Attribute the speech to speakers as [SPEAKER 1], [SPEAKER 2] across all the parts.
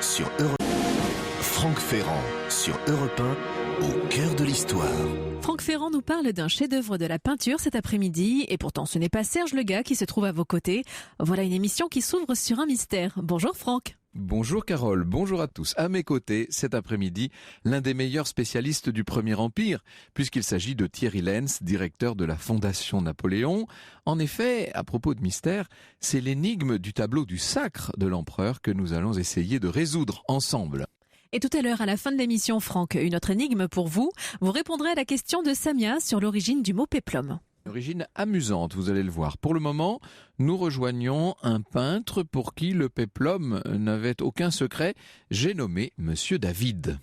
[SPEAKER 1] sur Europe. Franck Ferrand sur Europe 1, au cœur de l'histoire.
[SPEAKER 2] Franck Ferrand nous parle d'un chef-d'œuvre de la peinture cet après-midi, et pourtant ce n'est pas Serge Legat qui se trouve à vos côtés. Voilà une émission qui s'ouvre sur un mystère. Bonjour Franck.
[SPEAKER 3] Bonjour Carole, bonjour à tous. À mes côtés, cet après-midi, l'un des meilleurs spécialistes du Premier Empire, puisqu'il s'agit de Thierry Lenz, directeur de la Fondation Napoléon. En effet, à propos de mystère, c'est l'énigme du tableau du sacre de l'empereur que nous allons essayer de résoudre ensemble.
[SPEAKER 2] Et tout à l'heure, à la fin de l'émission, Franck, une autre énigme pour vous. Vous répondrez à la question de Samia sur l'origine du mot péplum.
[SPEAKER 3] Une origine amusante, vous allez le voir. Pour le moment, nous rejoignons un peintre pour qui le péplum n'avait aucun secret. J'ai nommé Monsieur David.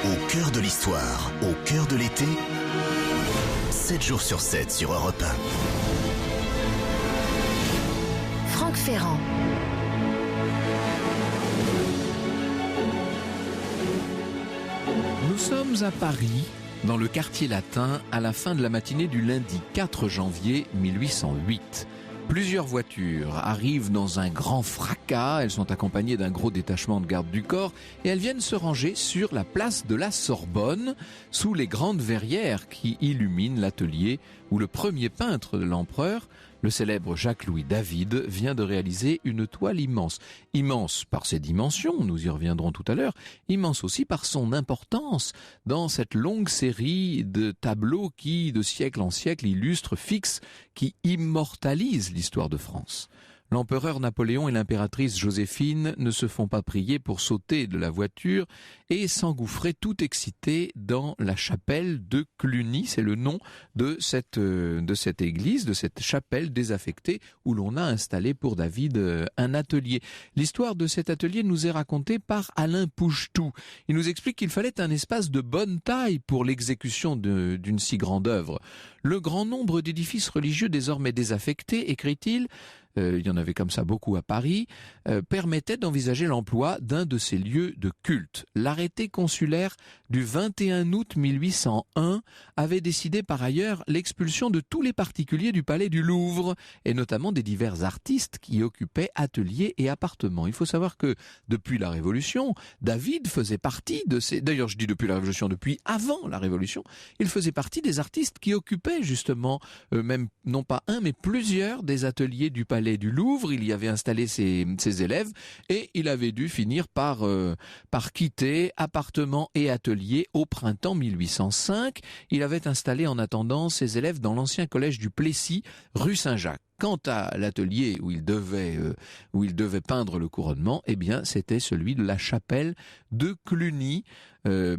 [SPEAKER 1] Au cœur de l'histoire, au cœur de l'été, 7 jours sur 7 sur Europe 1.
[SPEAKER 4] Franck Ferrand.
[SPEAKER 3] Nous sommes à Paris, dans le quartier latin, à la fin de la matinée du lundi 4 janvier 1808. Plusieurs voitures arrivent dans un grand fracas, elles sont accompagnées d'un gros détachement de garde du corps et elles viennent se ranger sur la place de la Sorbonne, sous les grandes verrières qui illuminent l'atelier où le premier peintre de l'empereur, le célèbre Jacques-Louis David, vient de réaliser une toile immense. Immense par ses dimensions, nous y reviendrons tout à l'heure, immense aussi par son importance dans cette longue série de tableaux qui, de siècle en siècle, illustrent, fixent, qui immortalisent l'histoire de France. L'empereur Napoléon et l'impératrice Joséphine ne se font pas prier pour sauter de la voiture et s'engouffrer tout excités dans la chapelle de Cluny. C'est le nom de cette église, de cette chapelle désaffectée où l'on a installé pour David un atelier. L'histoire de cet atelier nous est racontée par Alain Pouchetou. Il nous explique qu'il fallait un espace de bonne taille pour l'exécution d'une si grande œuvre. Le grand nombre d'édifices religieux désormais désaffectés, écrit-il, il y en avait comme ça beaucoup à Paris, permettait d'envisager l'emploi d'un de ces lieux de culte. L'arrêté consulaire du 21 août 1801 avait décidé par ailleurs l'expulsion de tous les particuliers du palais du Louvre, et notamment des divers artistes qui occupaient ateliers et appartements. Il faut savoir que depuis la Révolution, David faisait partie de ces... D'ailleurs, je dis depuis la Révolution, depuis avant la Révolution, il faisait partie des artistes qui occupaient justement, même non pas un, mais plusieurs des ateliers du palais du Louvre. Il y avait installé ses élèves et il avait dû finir par quitter appartements et ateliers au printemps 1805. Il avait installé en attendant ses élèves dans l'ancien collège du Plessis, rue Saint-Jacques. Quant à l'atelier où il devait peindre le couronnement, eh bien, c'était celui de la chapelle de Cluny,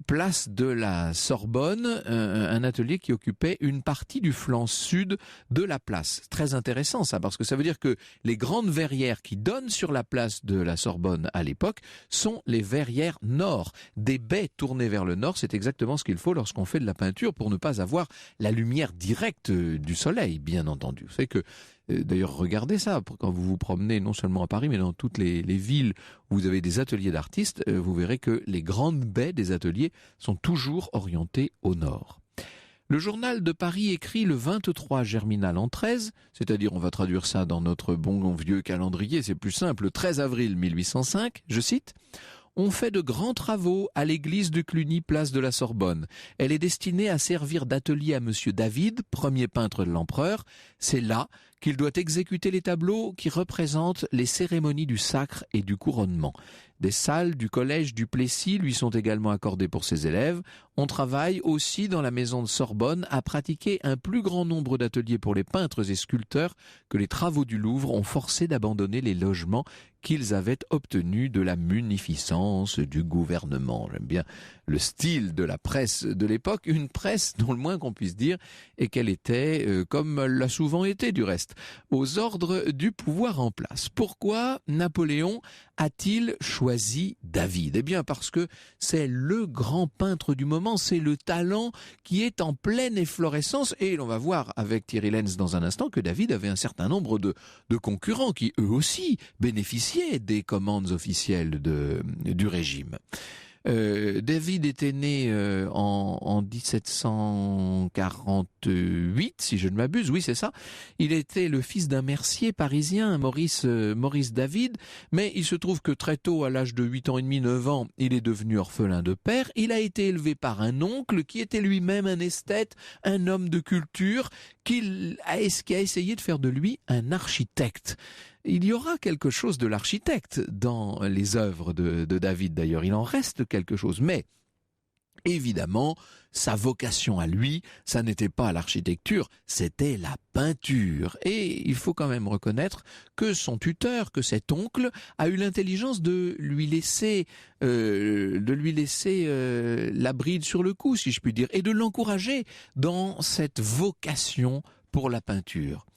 [SPEAKER 3] place de la Sorbonne, un atelier qui occupait une partie du flanc sud de la place. Très intéressant ça, parce que ça veut dire que les grandes verrières qui donnent sur la place de la Sorbonne à l'époque sont les verrières nord. Des baies tournées vers le nord, c'est exactement ce qu'il faut lorsqu'on fait de la peinture pour ne pas avoir la lumière directe du soleil, bien entendu. C'est que d'ailleurs, regardez ça, quand vous vous promenez non seulement à Paris, mais dans toutes les villes où vous avez des ateliers d'artistes, vous verrez que les grandes baies des ateliers sont toujours orientées au nord. Le journal de Paris écrit le 23 Germinal en 13, c'est-à-dire on va traduire ça dans notre bon vieux calendrier, c'est plus simple, le 13 avril 1805, je cite: « On fait de grands travaux à l'église de Cluny, place de la Sorbonne. Elle est destinée à servir d'atelier à monsieur David, premier peintre de l'empereur. C'est là qu'il doit exécuter les tableaux qui représentent les cérémonies du sacre et du couronnement. Des salles du collège du Plessis lui sont également accordées pour ses élèves. On travaille aussi dans la maison de Sorbonne à pratiquer un plus grand nombre d'ateliers pour les peintres et sculpteurs que les travaux du Louvre ont forcé d'abandonner les logements qu'ils avaient obtenus de la munificence du gouvernement. » J'aime bien le style de la presse de l'époque, une presse dont le moins qu'on puisse dire est qu'elle était, comme elle l'a souvent été du reste, aux ordres du pouvoir en place. Pourquoi Napoléon a-t-il choisi David ? Eh bien parce que c'est le grand peintre du moment, c'est le talent qui est en pleine efflorescence, et on va voir avec Thierry Lenz dans un instant que David avait un certain nombre de concurrents qui eux aussi bénéficiaient des commandes officielles du régime. David était né en 1748, si je ne m'abuse, oui c'est ça. Il était le fils d'un mercier parisien, Maurice David, mais il se trouve que très tôt, à l'âge de 8 ans et demi, 9 ans, il est devenu orphelin de père. Il a été élevé par un oncle qui était lui-même un esthète, un homme de culture, qui a essayé de faire de lui un architecte. Il y aura quelque chose de l'architecte dans les œuvres de David d'ailleurs, il en reste quelque chose, mais évidemment, sa vocation à lui, ça n'était pas l'architecture, c'était la peinture. Et il faut quand même reconnaître que son tuteur, que cet oncle, a eu l'intelligence de lui laisser la bride sur le cou, si je puis dire, et de l'encourager dans cette vocation pour la peinture.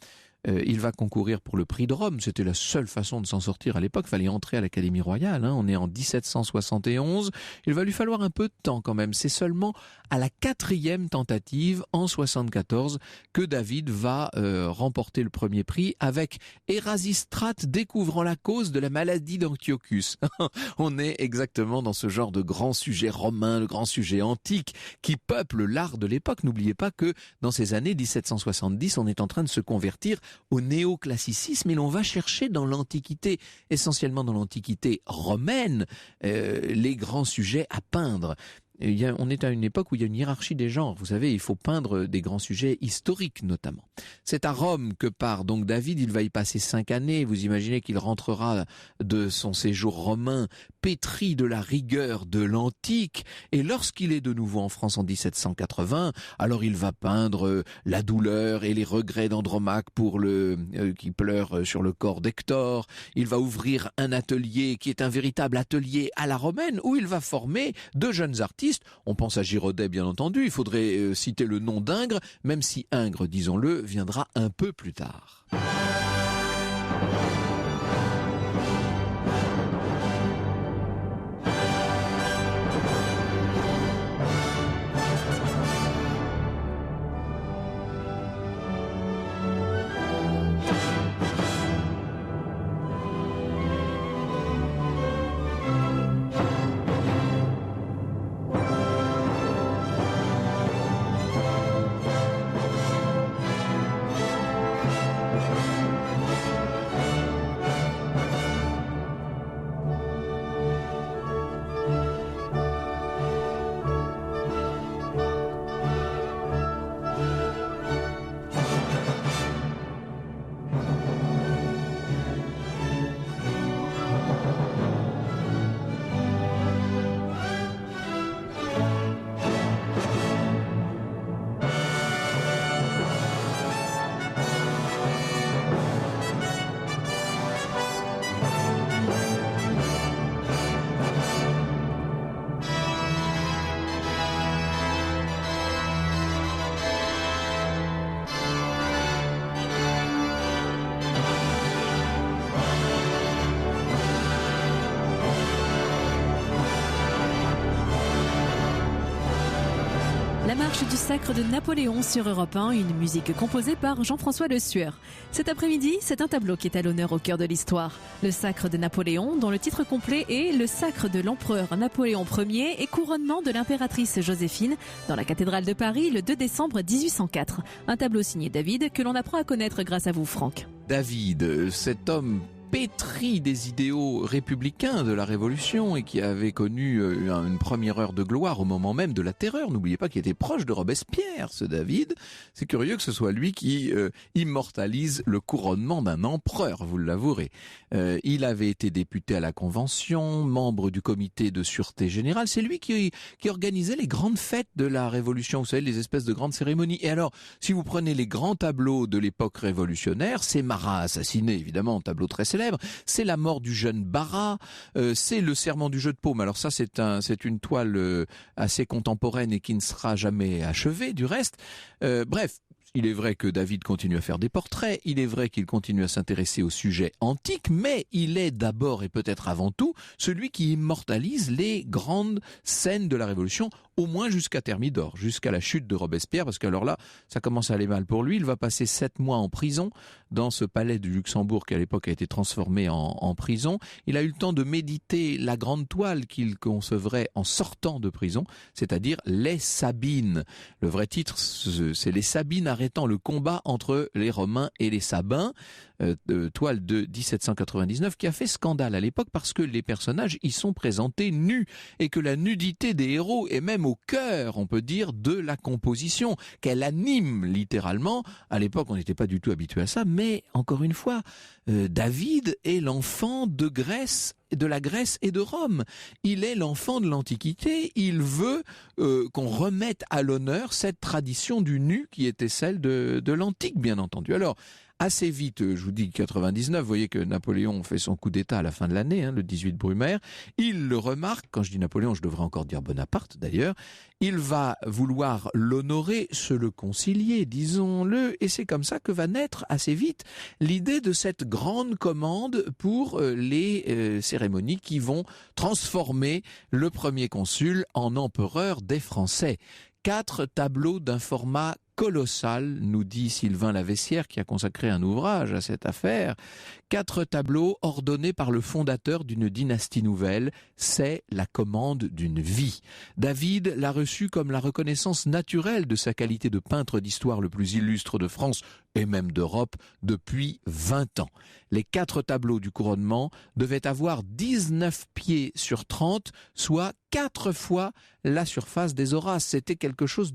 [SPEAKER 3] Il va concourir pour le prix de Rome, c'était la seule façon de s'en sortir à l'époque, il fallait entrer à l'Académie royale, on est en 1771, il va lui falloir un peu de temps quand même, c'est seulement à la 4e tentative, en 74, que David va remporter le premier prix avec Érasistrate découvrant la cause de la maladie d'Antiochus. On est exactement dans ce genre de grands sujets romains, de grands sujets antiques qui peuplent l'art de l'époque. N'oubliez pas que dans ces années 1770, on est en train de se convertir au néoclassicisme et l'on va chercher dans l'Antiquité, essentiellement dans l'Antiquité romaine, les grands sujets à peindre. On est à une époque où il y a une hiérarchie des genres. Vous savez, il faut peindre des grands sujets historiques notamment. C'est à Rome que part donc David. Il va y passer 5 années. Vous imaginez qu'il rentrera de son séjour romain pétri de la rigueur de l'antique. Et lorsqu'il est de nouveau en France en 1780, alors il va peindre la douleur et les regrets d'Andromaque qui pleure sur le corps d'Hector. Il va ouvrir un atelier qui est un véritable atelier à la romaine où il va former 2 jeunes artistes. On pense à Girodet bien entendu, il faudrait citer le nom d'Ingres, même si Ingres, disons-le, viendra un peu plus tard.
[SPEAKER 2] La marche du sacre de Napoléon sur Europe 1, une musique composée par Jean-François Le Sueur. Cet après-midi, c'est un tableau qui est à l'honneur au cœur de l'histoire. Le sacre de Napoléon, dont le titre complet est Le sacre de l'empereur Napoléon Ier et couronnement de l'impératrice Joséphine dans la cathédrale de Paris le 2 décembre 1804. Un tableau signé David que l'on apprend à connaître grâce à vous, Franck.
[SPEAKER 3] David, cet homme pétri des idéaux républicains de la Révolution et qui avait connu une première heure de gloire au moment même de la terreur. N'oubliez pas qu'il était proche de Robespierre, ce David. C'est curieux que ce soit lui qui immortalise le couronnement d'un empereur, vous l'avouerez. Il avait été député à la Convention, membre du comité de sûreté générale. C'est lui qui organisait les grandes fêtes de la Révolution, vous savez, les espèces de grandes cérémonies. Et alors, si vous prenez les grands tableaux de l'époque révolutionnaire, c'est Marat assassiné, évidemment, tableau très célèbre. C'est la mort du jeune Barras, c'est le serment du jeu de paume. Alors ça, c'est une toile assez contemporaine et qui ne sera jamais achevée du reste. Bref, il est vrai que David continue à faire des portraits, il est vrai qu'il continue à s'intéresser aux sujets antiques, mais il est d'abord et peut-être avant tout celui qui immortalise les grandes scènes de la Révolution au moins jusqu'à Thermidor, jusqu'à la chute de Robespierre, parce qu'alors là, ça commence à aller mal pour lui. Il va passer 7 mois en prison dans ce palais du Luxembourg qui à l'époque a été transformé en prison. Il a eu le temps de méditer la grande toile qu'il concevrait en sortant de prison, c'est-à-dire Les Sabines. Le vrai titre, c'est Les Sabines arrêtant le combat entre les Romains et les Sabins, toile de 1799 qui a fait scandale à l'époque parce que les personnages y sont présentés nus et que la nudité des héros est même au cœur, on peut dire, de la composition, qu'elle anime littéralement. À l'époque, on n'était pas du tout habitué à ça, mais encore une fois, David est l'enfant de Grèce, de la Grèce et de Rome. Il est l'enfant de l'Antiquité. Il veut qu'on remette à l'honneur cette tradition du nu qui était celle de l'Antique, bien entendu. Alors, assez vite, je vous dis 99, vous voyez que Napoléon fait son coup d'État à la fin de l'année, le 18 Brumaire. Il le remarque, quand je dis Napoléon, je devrais encore dire Bonaparte d'ailleurs, il va vouloir l'honorer, se le concilier, disons-le, et c'est comme ça que va naître assez vite l'idée de cette grande commande pour les cérémonies qui vont transformer le premier consul en empereur des Français. 4 tableaux d'un format colossal, nous dit Sylvain Laveissière, qui a consacré un ouvrage à cette affaire. 4 tableaux ordonnés par le fondateur d'une dynastie nouvelle. C'est la commande d'une vie. David l'a reçu comme la reconnaissance naturelle de sa qualité de peintre d'histoire le plus illustre de France et même d'Europe depuis 20 ans. Les 4 tableaux du couronnement devaient avoir 19 pieds sur 30, soit 4 fois la surface des Horaces. C'était quelque chose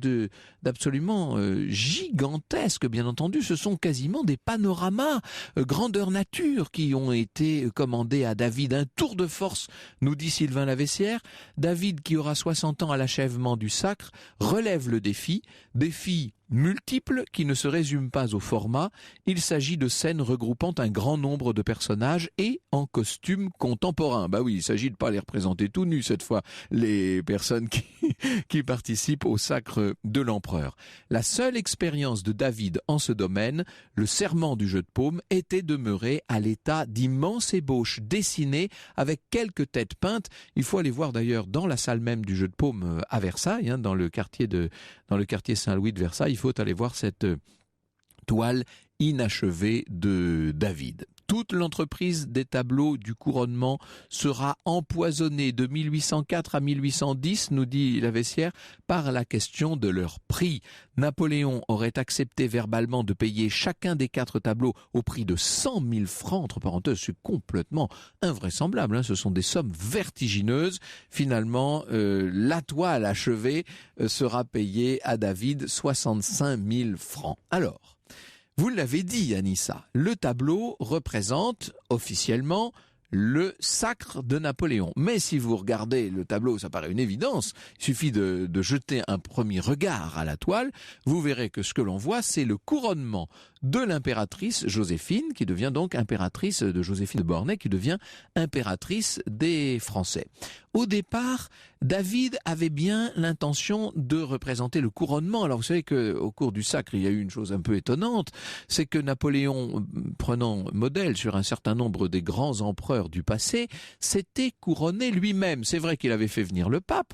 [SPEAKER 3] d'absolument gigantesque, bien entendu. Ce sont quasiment des panoramas grandeur nature qui ont été commandés à David. Un tour de force, nous dit Sylvain Laveissière. David, qui aura 60 ans à l'achèvement du sacre, relève le défi multiples qui ne se résument pas au format. Il s'agit de scènes regroupant un grand nombre de personnages et en costume contemporain. Bah oui, il s'agit de pas les représenter tout nus cette fois, les personnes qui participent au sacre de l'empereur. La seule expérience de David en ce domaine, le serment du jeu de paume, était demeuré à l'état d'immense ébauche dessinée avec quelques têtes peintes. Il faut aller voir d'ailleurs dans la salle même du jeu de paume à Versailles, dans le quartier Saint-Louis de Versailles. Il faut aller voir cette toile inachevée de David. Toute l'entreprise des tableaux du couronnement sera empoisonnée de 1804 à 1810, nous dit Laveissière, par la question de leur prix. Napoléon aurait accepté verbalement de payer chacun des 4 tableaux au prix de 100 000 francs, entre parenthèses, c'est complètement invraisemblable, ce sont des sommes vertigineuses. Finalement, la toile achevée sera payée à David 65 000 francs. Alors, vous l'avez dit, Anissa, le tableau représente officiellement le sacre de Napoléon. Mais si vous regardez le tableau, ça paraît une évidence, il suffit de jeter un premier regard à la toile, vous verrez que ce que l'on voit, c'est le couronnement de l'impératrice Joséphine, qui devient donc impératrice de Joséphine de Bornay, qui devient impératrice des Français. Au départ, David avait bien l'intention de représenter le couronnement. Alors vous savez qu'au cours du sacre, il y a eu une chose un peu étonnante, c'est que Napoléon, prenant modèle sur un certain nombre des grands empereurs du passé, s'était couronné lui-même. C'est vrai qu'il avait fait venir le pape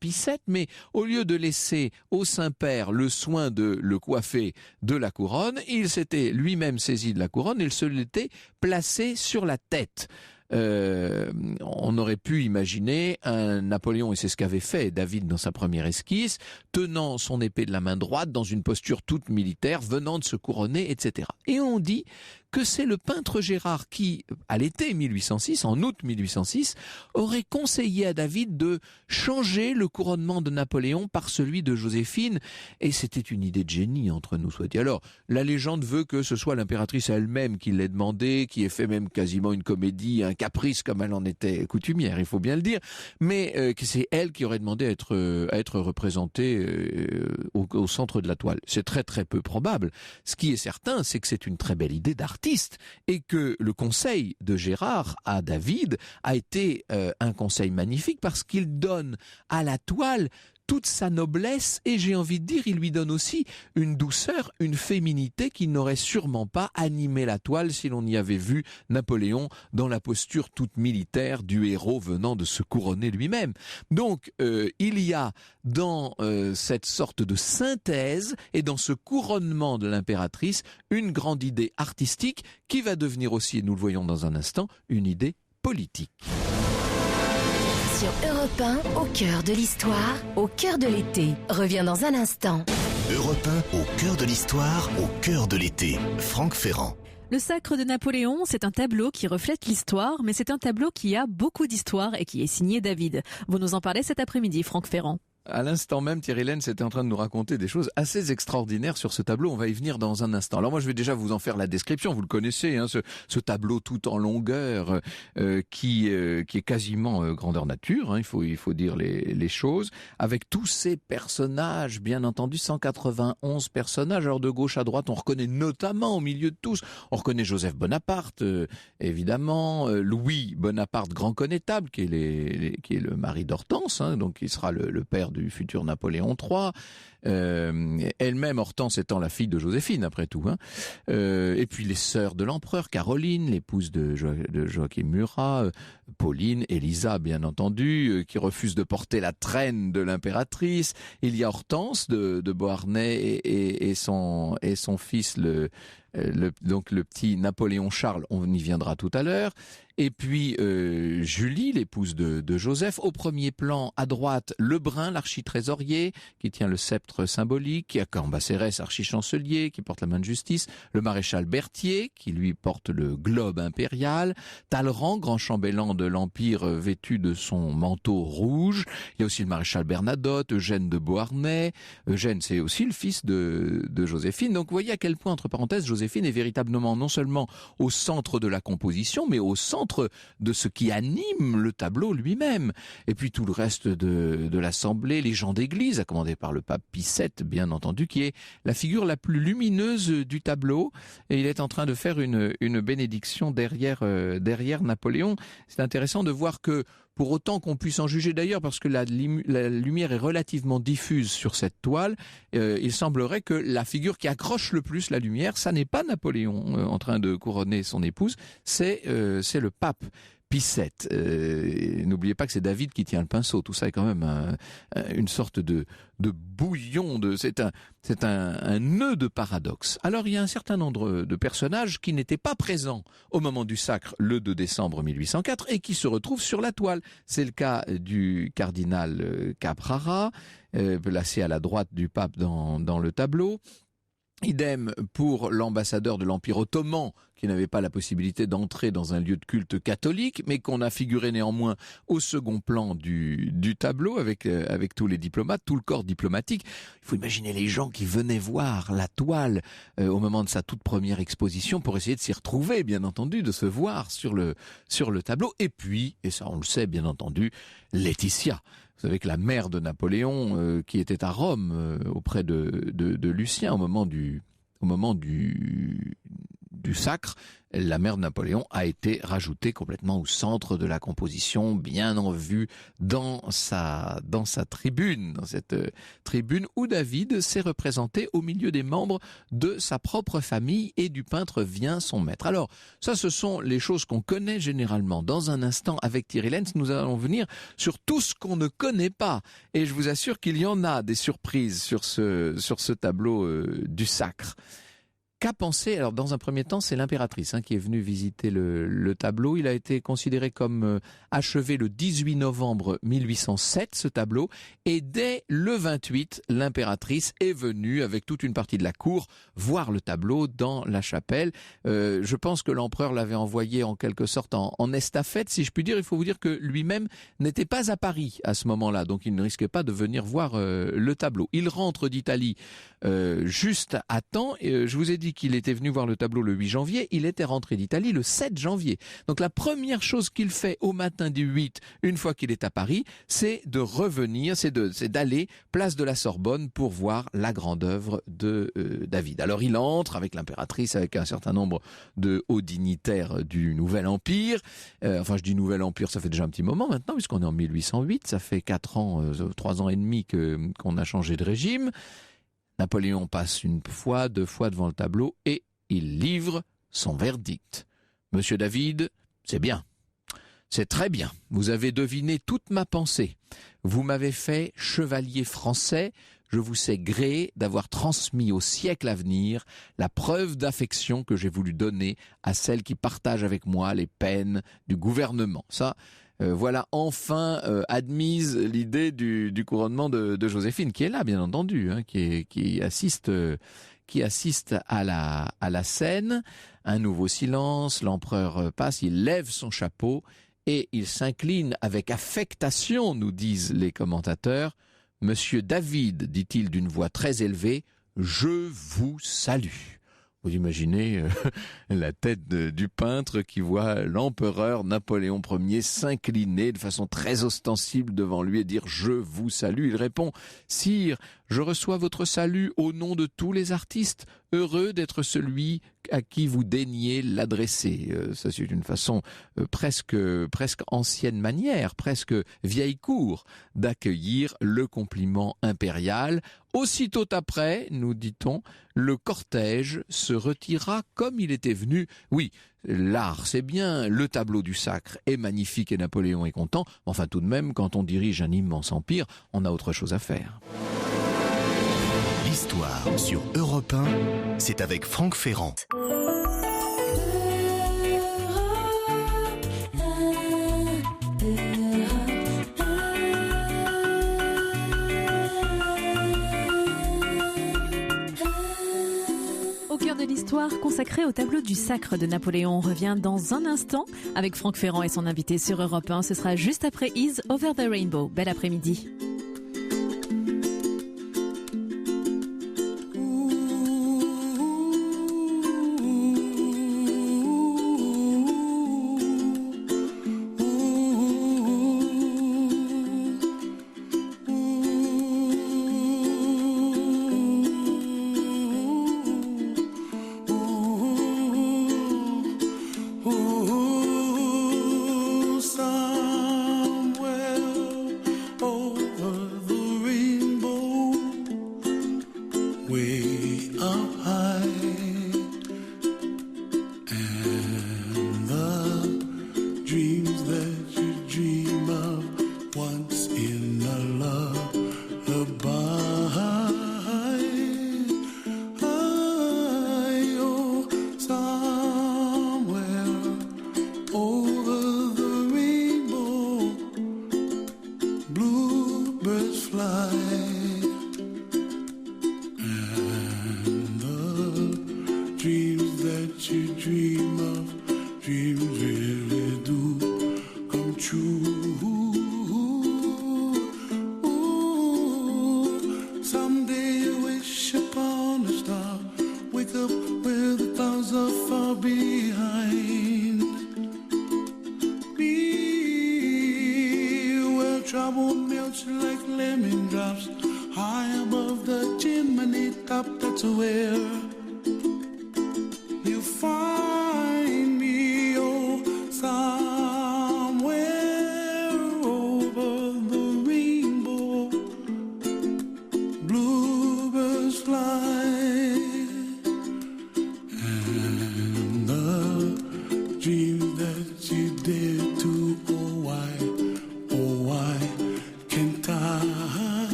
[SPEAKER 3] Pie VII, mais au lieu de laisser au Saint-Père le soin de le coiffer de la couronne, il s'était lui-même saisi de la couronne et il se l'était placé sur la tête. On aurait pu imaginer un Napoléon, et c'est ce qu'avait fait David dans sa première esquisse, tenant son épée de la main droite dans une posture toute militaire, venant de se couronner, etc. Et on dit que c'est le peintre Gérard qui, à l'été 1806, en août 1806, aurait conseillé à David de changer le couronnement de Napoléon par celui de Joséphine, et c'était une idée de génie entre nous, soit dit. Alors, la légende veut que ce soit l'impératrice elle-même qui l'ait demandé, qui ait fait même quasiment une comédie, un caprice comme elle en était coutumière, il faut bien le dire, mais que c'est elle qui aurait demandé à être représentée au centre de la toile. C'est très très peu probable. Ce qui est certain, c'est que c'est une très belle idée d'artiste, et que le conseil de Gérard à David a été un conseil magnifique parce qu'il donne à la toile toute sa noblesse et j'ai envie de dire, il lui donne aussi une douceur, une féminité qui n'aurait sûrement pas animé la toile si l'on y avait vu Napoléon dans la posture toute militaire du héros venant de se couronner lui-même. Donc il y a dans cette sorte de synthèse et dans ce couronnement de l'impératrice une grande idée artistique qui va devenir aussi, et nous le voyons dans un instant, une idée politique.
[SPEAKER 4] Sur Europe 1, au cœur de l'histoire, au cœur de l'été, revient dans un instant.
[SPEAKER 1] Europe 1, au cœur de l'histoire, au cœur de l'été. Franck Ferrand.
[SPEAKER 2] Le sacre de Napoléon, c'est un tableau qui reflète l'histoire, mais c'est un tableau qui a beaucoup d'histoire et qui est signé David. Vous nous en parlez cet après-midi, Franck Ferrand.
[SPEAKER 3] À l'instant même, Thierry Lenz était en train de nous raconter des choses assez extraordinaires sur ce tableau. On va y venir dans un instant. Alors moi, je vais déjà vous en faire la description. Vous le connaissez, hein, ce tableau tout en longueur qui est quasiment grandeur nature. Hein, il faut dire les choses. Avec tous ces personnages, bien entendu, 191 personnages. Alors de gauche à droite, on reconnaît notamment au milieu de tous, on reconnaît Joseph Bonaparte, évidemment, Louis Bonaparte, grand connétable, qui est le mari d'Hortense, hein, donc qui sera le père du futur Napoléon III, elle-même Hortense étant la fille de Joséphine après tout, hein. Et puis les sœurs de l'empereur, Caroline, l'épouse de Joachim Murat, Pauline, Elisa bien entendu, qui refuse de porter la traîne de l'impératrice. Il y a Hortense de Beauharnais et son fils donc le petit Napoléon Charles, on y viendra tout à l'heure. Et puis Julie, l'épouse de Joseph. Au premier plan, à droite, Lebrun, l'architrésorier, qui tient le sceptre symbolique, qui a Cambacérès, archichancelier, qui porte la main de justice. Le maréchal Berthier, qui lui porte le globe impérial. Talleyrand, grand chambellan de l'Empire, vêtu de son manteau rouge. Il y a aussi le maréchal Bernadotte, Eugène de Beauharnais. Eugène, c'est aussi le fils de Joséphine. Donc vous voyez à quel point, entre parenthèses, Joséphine est véritablement non seulement au centre de la composition, mais au centre de ce qui anime le tableau lui-même. Et puis tout le reste de l'Assemblée, les gens d'église, à commencer par le pape Pie VII, bien entendu, qui est la figure la plus lumineuse du tableau. Et il est en train de faire une bénédiction derrière Napoléon. C'est intéressant de voir que, pour autant qu'on puisse en juger d'ailleurs, parce que la lumière est relativement diffuse sur cette toile, il semblerait que la figure qui accroche le plus la lumière, ça n'est pas Napoléon en train de couronner son épouse, c'est le pape Pie VII. N'oubliez pas que c'est David qui tient le pinceau. Tout ça est quand même une sorte de bouillon. C'est un nœud de paradoxe. Alors il y a un certain nombre de personnages qui n'étaient pas présents au moment du sacre le 2 décembre 1804 et qui se retrouvent sur la toile. C'est le cas du cardinal Caprara, placé à la droite du pape dans le tableau. Idem pour l'ambassadeur de l'Empire ottoman, qui n'avait pas la possibilité d'entrer dans un lieu de culte catholique, mais qu'on a figuré néanmoins au second plan du tableau avec tous les diplomates, tout le corps diplomatique. Il faut imaginer les gens qui venaient voir la toile au moment de sa toute première exposition pour essayer de s'y retrouver, bien entendu, de se voir sur le tableau. Et puis, et ça on le sait bien entendu, Laetitia. Vous savez que la mère de Napoléon, qui était à Rome auprès de Lucien au moment du sacre, la mère de Napoléon a été rajoutée complètement au centre de la composition, bien en vue dans sa tribune, dans cette tribune où David s'est représenté au milieu des membres de sa propre famille et du peintre vient son maître. Alors, ça ce sont les choses qu'on connaît généralement. Dans un instant, avec Thierry Lenz, nous allons venir sur tout ce qu'on ne connaît pas. Et je vous assure qu'il y en a des surprises sur ce tableau du sacre. Qu'a pensé, alors dans un premier temps, c'est l'impératrice qui est venue visiter le tableau. Il a été considéré comme achevé le 18 novembre 1807, ce tableau. Et dès le 28, l'impératrice est venue avec toute une partie de la cour voir le tableau dans la chapelle. Je pense que l'empereur l'avait envoyé en quelque sorte en estafette, si je puis dire. Il faut vous dire que lui-même n'était pas à Paris à ce moment-là, donc il ne risquait pas de venir voir le tableau. Il rentre d'Italie juste à temps. Je vous ai dit dit qu'il était venu voir le tableau le 8 janvier, il était rentré d'Italie le 7 janvier. Donc la première chose qu'il fait au matin du 8, une fois qu'il est à Paris, c'est de revenir, c'est d'aller place de la Sorbonne pour voir la grande œuvre de David. Alors il entre avec l'impératrice, avec un certain nombre de hauts dignitaires du Nouvel Empire. Enfin je dis Nouvel Empire, ça fait déjà un petit moment maintenant, puisqu'on est en 1808, ça fait 4 ans, 3 ans et demi qu'on a changé de régime. Napoléon passe une fois, 2 fois devant le tableau et il livre son verdict. Monsieur David, c'est bien. C'est très bien. Vous avez deviné toute ma pensée. Vous m'avez fait chevalier français. Je vous sais gré d'avoir transmis au siècle à venir la preuve d'affection que j'ai voulu donner à celles qui partagent avec moi les peines du gouvernement. Ça, voilà enfin admise l'idée du couronnement de Joséphine, qui est là, bien entendu, hein, qui assiste à la scène. Un nouveau silence, l'empereur passe, il lève son chapeau et il s'incline avec affectation, nous disent les commentateurs. Monsieur David, dit-il d'une voix très élevée, je vous salue. Vous imaginez la tête du peintre qui voit l'empereur Napoléon Ier s'incliner de façon très ostensible devant lui et dire « Je vous salue ». Il répond « Sire, je reçois votre salut au nom de tous les artistes, heureux d'être celui à qui vous daignez l'adresser ». Ça c'est une façon presque ancienne manière, presque vieille cour d'accueillir le compliment impérial. Aussitôt après, nous dit-on, le cortège se retira comme il était venu. Oui, l'art c'est bien, le tableau du sacre est magnifique et Napoléon est content, mais enfin tout de même, quand on dirige un immense empire, on a autre chose à faire.
[SPEAKER 1] L'histoire sur Europe 1, c'est avec Franck Ferrand.
[SPEAKER 2] Au cœur de l'histoire consacrée au tableau du sacre de Napoléon, on revient dans un instant avec Franck Ferrand et son invité sur Europe 1. Ce sera juste après Is Over the Rainbow. Bel après-midi.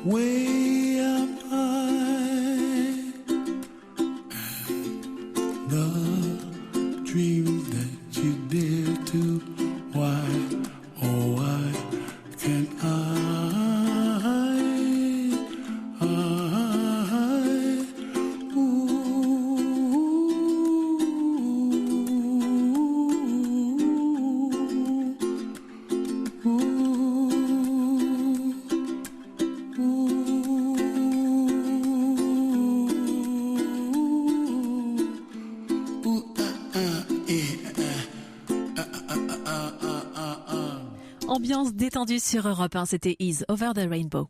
[SPEAKER 5] Way up
[SPEAKER 2] Ambiance détendue sur Europe 1, c'était Is Over the Rainbow.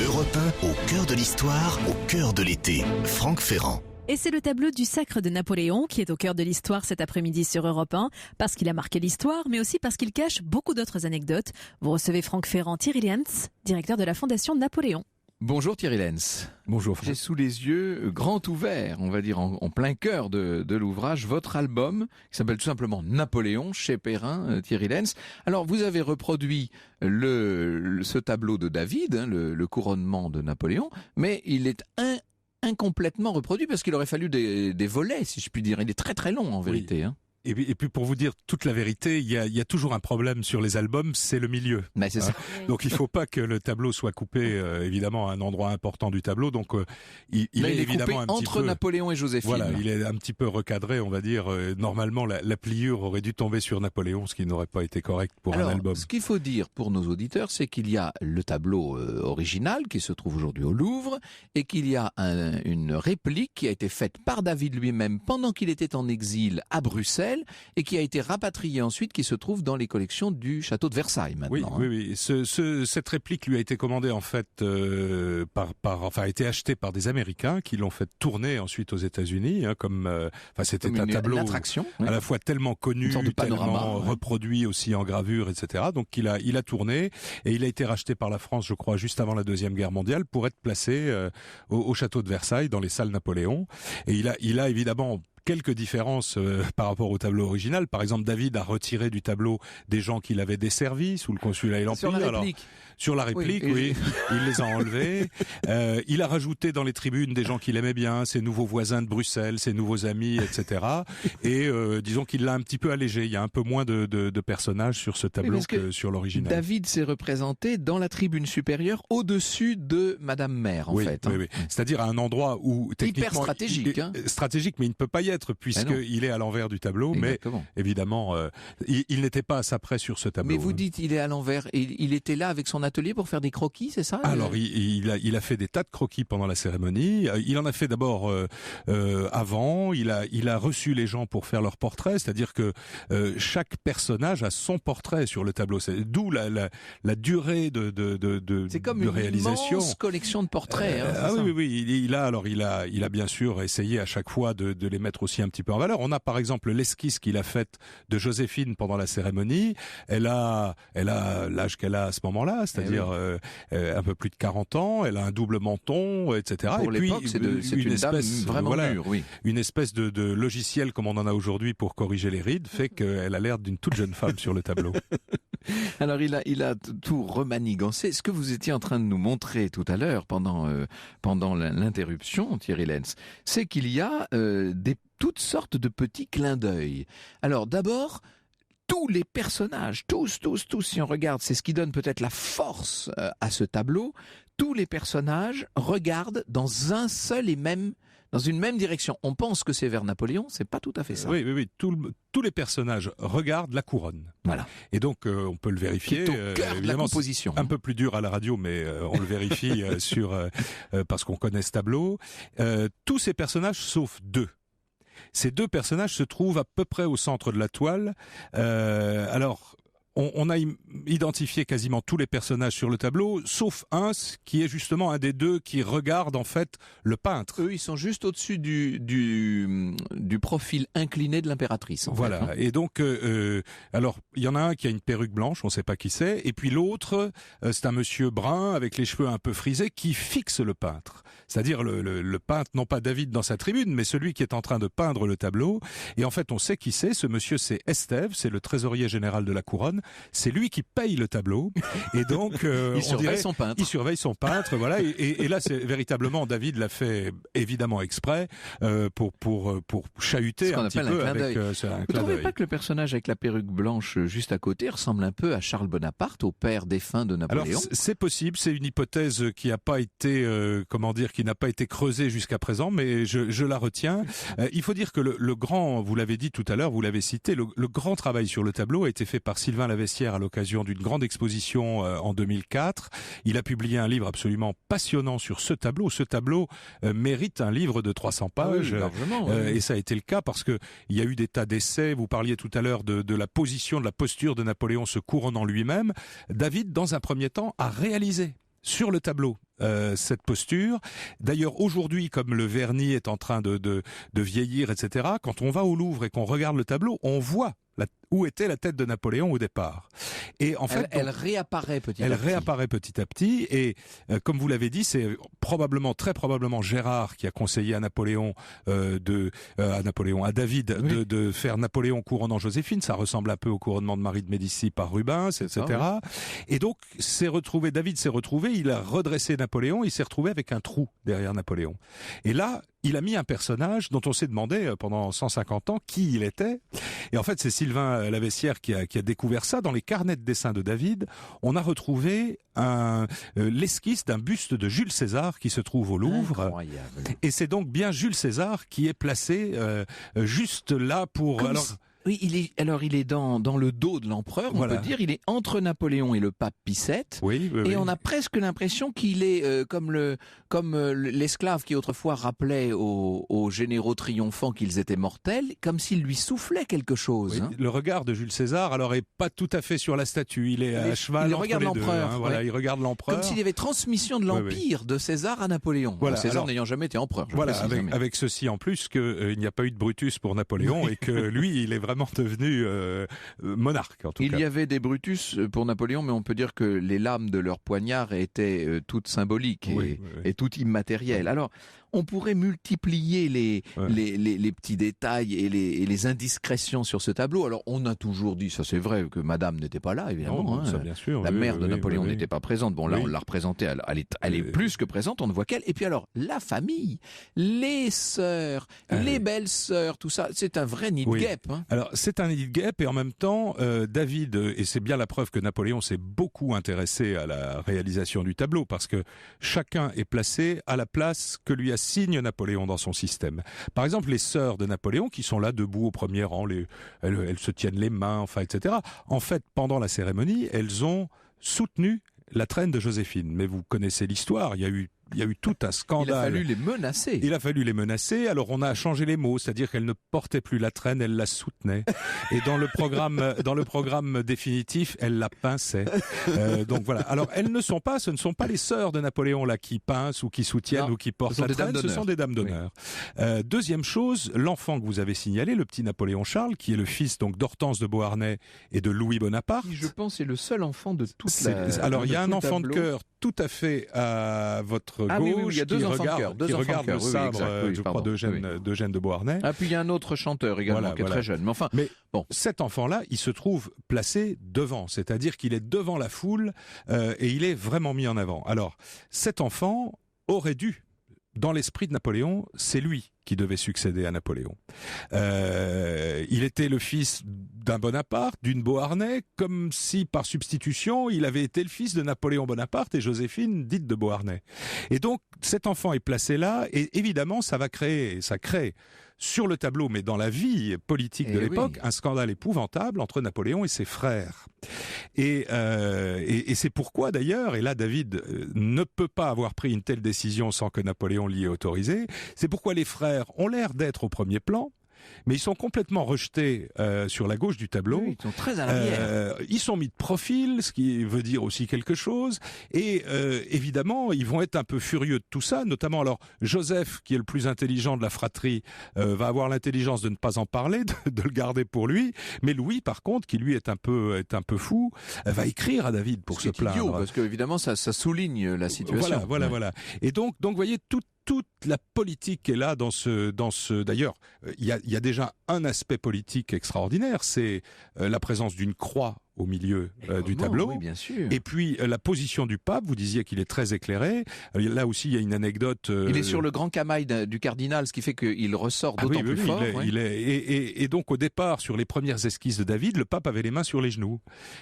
[SPEAKER 1] Europe 1, au cœur de l'histoire, au cœur de l'été. Franck Ferrand.
[SPEAKER 2] Et c'est le tableau du Sacre de Napoléon qui est au cœur de l'histoire cet après-midi sur Europe 1, parce qu'il a marqué l'histoire, mais aussi parce qu'il cache beaucoup d'autres anecdotes. Vous recevez Franck Ferrand, Thierry Lenz, directeur de la Fondation Napoléon.
[SPEAKER 3] Bonjour Thierry Lenz.
[SPEAKER 5] Bonjour Franck.
[SPEAKER 3] J'ai sous les yeux, grand ouvert, on va dire en plein cœur de l'ouvrage, votre album qui s'appelle tout simplement Napoléon, chez Perrin, Thierry Lenz. Alors vous avez reproduit ce tableau de David, le couronnement de Napoléon, mais il est incomplètement reproduit parce qu'il aurait fallu des volets, si je puis dire. Il est très très long en vérité.
[SPEAKER 5] Oui.
[SPEAKER 3] Hein.
[SPEAKER 5] Et puis pour vous dire toute la vérité, il y a toujours un problème sur les albums, c'est le milieu.
[SPEAKER 3] Mais c'est ça.
[SPEAKER 5] Donc il faut pas que le tableau soit coupé évidemment à un endroit important du tableau. Donc il est évidemment
[SPEAKER 3] coupé
[SPEAKER 5] un petit
[SPEAKER 3] entre
[SPEAKER 5] peu
[SPEAKER 3] Napoléon et Joséphine.
[SPEAKER 5] Voilà, il est un petit peu recadré, on va dire. Normalement la pliure aurait dû tomber sur Napoléon, ce qui n'aurait pas été correct pour un album.
[SPEAKER 3] Ce qu'il faut dire pour nos auditeurs, c'est qu'il y a le tableau original qui se trouve aujourd'hui au Louvre et qu'il y a une réplique qui a été faite par David lui-même pendant qu'il était en exil à Bruxelles et qui a été rapatriée ensuite, qui se trouve dans les collections du château de Versailles maintenant.
[SPEAKER 5] Oui. Cette réplique lui a été commandée en fait a été achetée par des Américains qui l'ont fait tourner ensuite aux États-Unis, c'était un tableau à la fois tellement connu, tellement reproduit aussi en gravure, etc. Donc il a tourné et il a été racheté par la France, je crois, juste avant la Deuxième Guerre mondiale pour être placé au château de Versailles dans les salles Napoléon. Et il a évidemment quelques différences par rapport au tableau original. Par exemple, David a retiré du tableau des gens qu'il avait desservis sous le consulat et l'Empire. Sur la réplique, oui. Il les a enlevés. Il a rajouté dans les tribunes des gens qu'il aimait bien, ses nouveaux voisins de Bruxelles, ses nouveaux amis, etc. Et disons qu'il l'a un petit peu allégé. Il y a un peu moins de personnages sur ce tableau que sur l'original.
[SPEAKER 3] David s'est représenté dans la tribune supérieure, au-dessus de Madame Mère, en fait.
[SPEAKER 5] Oui. C'est-à-dire à un endroit où techniquement
[SPEAKER 3] hyper stratégique,
[SPEAKER 5] stratégique, mais il ne peut pas y être puisqu'il est à l'envers du tableau. Exactement. Mais évidemment, il n'était pas à sa près sur ce tableau.
[SPEAKER 3] Mais vous dites il est à l'envers. Il était là avec son atelier pour faire des croquis, c'est ça?
[SPEAKER 5] Alors il a fait des tas de croquis pendant la cérémonie. Il en a fait d'abord avant. Il a reçu les gens pour faire leur portrait, c'est-à-dire que chaque personnage a son portrait sur le tableau. C'est d'où la durée de
[SPEAKER 3] c'est comme
[SPEAKER 5] réalisation.
[SPEAKER 3] Une immense collection de portraits.
[SPEAKER 5] Oui. Il a bien sûr essayé à chaque fois de les mettre aussi un petit peu en valeur. On a par exemple l'esquisse qu'il a faite de Joséphine pendant la cérémonie. Elle a l'âge qu'elle a à ce moment-là, c'est-à-dire un peu plus de 40 ans. Elle a un double menton, etc.
[SPEAKER 3] Pour l'époque, c'est une espèce vraiment mûre, oui.
[SPEAKER 5] Une espèce de logiciel comme on en a aujourd'hui pour corriger les rides fait qu'elle a l'air d'une toute jeune femme sur le tableau.
[SPEAKER 3] Alors il a tout remanigancé. Ce que vous étiez en train de nous montrer tout à l'heure pendant l'interruption, Thierry Lenz, c'est qu'il y a toutes sortes de petits clins d'œil. Alors d'abord, tous les personnages, tous, si on regarde, c'est ce qui donne peut-être la force à ce tableau, tous les personnages regardent dans une même direction. On pense que c'est vers Napoléon, c'est pas tout à fait ça.
[SPEAKER 5] Oui. Tous les personnages regardent la couronne.
[SPEAKER 3] Voilà.
[SPEAKER 5] Et donc on peut le vérifier.
[SPEAKER 3] Qui est au cœur de la composition.
[SPEAKER 5] Un peu plus dur à la radio, mais on le vérifie parce qu'on connaît ce tableau. Tous ces personnages sauf deux. Ces deux personnages se trouvent à peu près au centre de la toile. On a identifié quasiment tous les personnages sur le tableau, sauf un qui est justement un des deux qui regarde en fait le peintre.
[SPEAKER 3] Eux, ils sont juste au-dessus du profil incliné de l'impératrice.
[SPEAKER 5] Voilà. Et donc, alors il y en a un qui a une perruque blanche, on ne sait pas qui c'est, et puis l'autre, c'est un monsieur brun avec les cheveux un peu frisés qui fixe le peintre. C'est-à-dire le peintre, non pas David dans sa tribune, mais celui qui est en train de peindre le tableau. Et en fait, on sait qui c'est. Ce monsieur, c'est Estève, c'est le trésorier général de la couronne. C'est lui qui paye le tableau. Et donc,
[SPEAKER 3] il surveille son peintre.
[SPEAKER 5] Il surveille son peintre, voilà. Et là, c'est véritablement, David l'a fait évidemment exprès pour chahuter un petit peu avec un clin d'œil.
[SPEAKER 3] Vous ne trouvez pas que le personnage avec la perruque blanche juste à côté ressemble un peu à Charles Bonaparte, au père défunt de Napoléon?
[SPEAKER 5] Alors, c'est possible. C'est une hypothèse qui n'a pas été, qui n'a pas été creusée jusqu'à présent, mais je la retiens. Il faut dire que le grand, vous l'avez dit tout à l'heure, vous l'avez cité, le grand travail sur le tableau a été fait par Sylvain Laveissière à l'occasion d'une grande exposition en 2004. Il a publié un livre absolument passionnant sur ce tableau. Ce tableau mérite un livre de 300 pages. Et ça a été le cas parce que il y a eu des tas d'essais. Vous parliez tout à l'heure de la position, de la posture de Napoléon se couronnant lui-même. David, dans un premier temps, a réalisé sur le tableau cette posture. D'ailleurs, aujourd'hui, comme le vernis est en train de vieillir, etc., quand on va au Louvre et qu'on regarde le tableau, on voit où était la tête de Napoléon au départ. Et en fait,
[SPEAKER 3] elle réapparaît petit à petit.
[SPEAKER 5] Elle réapparaît petit à petit. Et comme vous l'avez dit, c'est très probablement Gérard qui a conseillé à Napoléon, à David, de faire Napoléon couronnant Joséphine. Ça ressemble un peu au couronnement de Marie de Médicis par Rubens, etc. Ça, oui. Et donc, David s'est retrouvé, il a redressé Napoléon, il s'est retrouvé avec un trou derrière Napoléon. Et là, il a mis un personnage dont on s'est demandé pendant 150 ans qui il était. Et en fait, c'est Sylvain Laveissière qui a découvert ça. Dans les carnets de dessin de David, on a retrouvé l'esquisse d'un buste de Jules César qui se trouve au Louvre.
[SPEAKER 3] Incroyable.
[SPEAKER 5] Et c'est donc bien Jules César qui est placé juste là pour...
[SPEAKER 3] Oui, il est dans le dos de l'empereur, on peut dire. Il est entre Napoléon et le pape Pie VII. Et on a presque l'impression qu'il est comme l'esclave qui autrefois rappelait aux généraux triomphants qu'ils étaient mortels, comme s'il lui soufflait quelque chose.
[SPEAKER 5] Oui, le regard de Jules César, alors, est pas tout à fait sur la statue. Il est à cheval entre les deux. Il regarde l'empereur.
[SPEAKER 3] Comme s'il y avait transmission de l'empire de César à Napoléon. César n'ayant jamais été empereur.
[SPEAKER 5] Avec ceci en plus qu'il n'y a pas eu de Brutus pour Napoléon et que lui, il est vraiment devenu monarque, en tout cas.
[SPEAKER 3] Il y avait des Brutus pour Napoléon, mais on peut dire que les lames de leur poignard étaient toutes symboliques et toutes immatérielles. Alors, on pourrait multiplier les petits détails et les indiscrétions sur ce tableau. Alors, on a toujours dit, ça c'est vrai, que Madame n'était pas là, évidemment.
[SPEAKER 5] Ça, bien sûr,
[SPEAKER 3] la mère de Napoléon n'était pas présente. Bon, là, on l'a représentée, elle est plus que présente, on ne voit qu'elle. Et puis alors, la famille, les sœurs, les belles-sœurs, tout ça, c'est un vrai nid de guêpe.
[SPEAKER 5] Alors, c'est un nid de guêpe, et en même temps, David, et c'est bien la preuve que Napoléon s'est beaucoup intéressé à la réalisation du tableau, parce que chacun est placé à la place que lui assigne Napoléon dans son système. Par exemple, les sœurs de Napoléon, qui sont là debout au premier rang, elles se tiennent les mains, etc. En fait, pendant la cérémonie, elles ont soutenu la traîne de Joséphine. Mais vous connaissez l'histoire, il y a eu tout un scandale.
[SPEAKER 3] Il a fallu les menacer.
[SPEAKER 5] Alors on a changé les mots, c'est-à-dire qu'elle ne portait plus la traîne, elle la soutenait. Et dans le programme définitif, elle la pinçait. Donc voilà. Alors ce ne sont pas les sœurs de Napoléon là qui pincent ou qui soutiennent ou qui portent la traîne, ce sont des dames d'honneur. Deuxième chose, l'enfant que vous avez signalé, le petit Napoléon Charles, qui est le fils donc d'Hortense de Beauharnais et de Louis Bonaparte.
[SPEAKER 3] Qui, je pense, est le seul enfant de toute
[SPEAKER 5] Alors il y a un enfant de cœur tout à fait à votre gauche,
[SPEAKER 3] il y a deux enfants
[SPEAKER 5] qui regarde le sabre, je crois, d'Eugène de Beauharnais.
[SPEAKER 3] Ah, puis il y a un autre chanteur également qui est très jeune. Mais
[SPEAKER 5] cet enfant-là, il se trouve placé devant, c'est-à-dire qu'il est devant la foule et il est vraiment mis en avant. Alors, cet enfant aurait dû, dans l'esprit de Napoléon, c'est lui qui devait succéder à Napoléon. Il était le fils d'un Bonaparte, d'une Beauharnais, comme si par substitution il avait été le fils de Napoléon Bonaparte et Joséphine dite de Beauharnais. Et donc cet enfant est placé là et évidemment ça crée sur le tableau, mais dans la vie politique de l'époque, un scandale épouvantable entre Napoléon et ses frères. Et c'est pourquoi d'ailleurs, et là David ne peut pas avoir pris une telle décision sans que Napoléon l'y ait autorisé, c'est pourquoi les frères ont l'air d'être au premier plan, mais ils sont complètement rejetés sur la gauche du tableau.
[SPEAKER 3] Oui, ils sont très à l'arrière.
[SPEAKER 5] Ils sont mis de profil, ce qui veut dire aussi quelque chose. Et évidemment, ils vont être un peu furieux de tout ça. Notamment, alors Joseph, qui est le plus intelligent de la fratrie, va avoir l'intelligence de ne pas en parler, de le garder pour lui. Mais Louis, par contre, qui lui est un peu fou, va écrire à David pour se plaindre.
[SPEAKER 3] Idiot, parce que évidemment, ça souligne la situation.
[SPEAKER 5] Voilà. Et donc, vous voyez toute la politique est là dans ce. D'ailleurs, il y a déjà un aspect politique extraordinaire, c'est la présence d'une croix au milieu du tableau.
[SPEAKER 3] Oui, bien sûr.
[SPEAKER 5] Et puis la position du pape, vous disiez qu'il est très éclairé. Là aussi, il y a une anecdote.
[SPEAKER 3] Il est sur le grand camail du cardinal, ce qui fait qu'il ressort d'autant plus fort.
[SPEAKER 5] Et donc au départ, sur les premières esquisses de David, le pape avait les mains sur les genoux.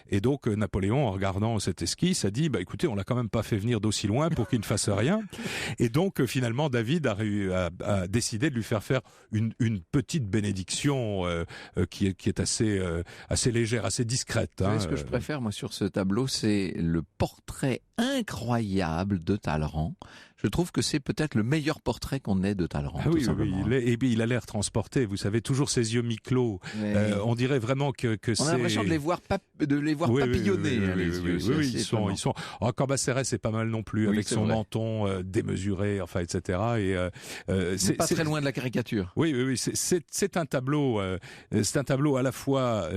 [SPEAKER 5] Et donc Napoléon, en regardant cette esquisse, a dit écoutez, on l'a quand même pas fait venir d'aussi loin pour qu'il ne fasse rien. Et donc finalement, David a décidé de lui faire une petite bénédiction qui est assez légère, assez discrète.
[SPEAKER 3] savez ce que je préfère, moi, sur ce tableau, c'est le portrait incroyable de Talleyrand. Je trouve que c'est peut-être le meilleur portrait qu'on ait de Talleyrand.
[SPEAKER 5] Ah oui, il a l'air transporté. Vous savez, toujours ses yeux mi-clos. On dirait vraiment que c'est...
[SPEAKER 3] On a l'impression de les voir papillonner, les yeux.
[SPEAKER 5] Oui, ils sont... Oh, Cambacérès, c'est pas mal non plus, avec son menton démesuré, enfin, etc.
[SPEAKER 3] C'est pas très loin de la caricature.
[SPEAKER 5] Oui, c'est un tableau. C'est un tableau à la fois,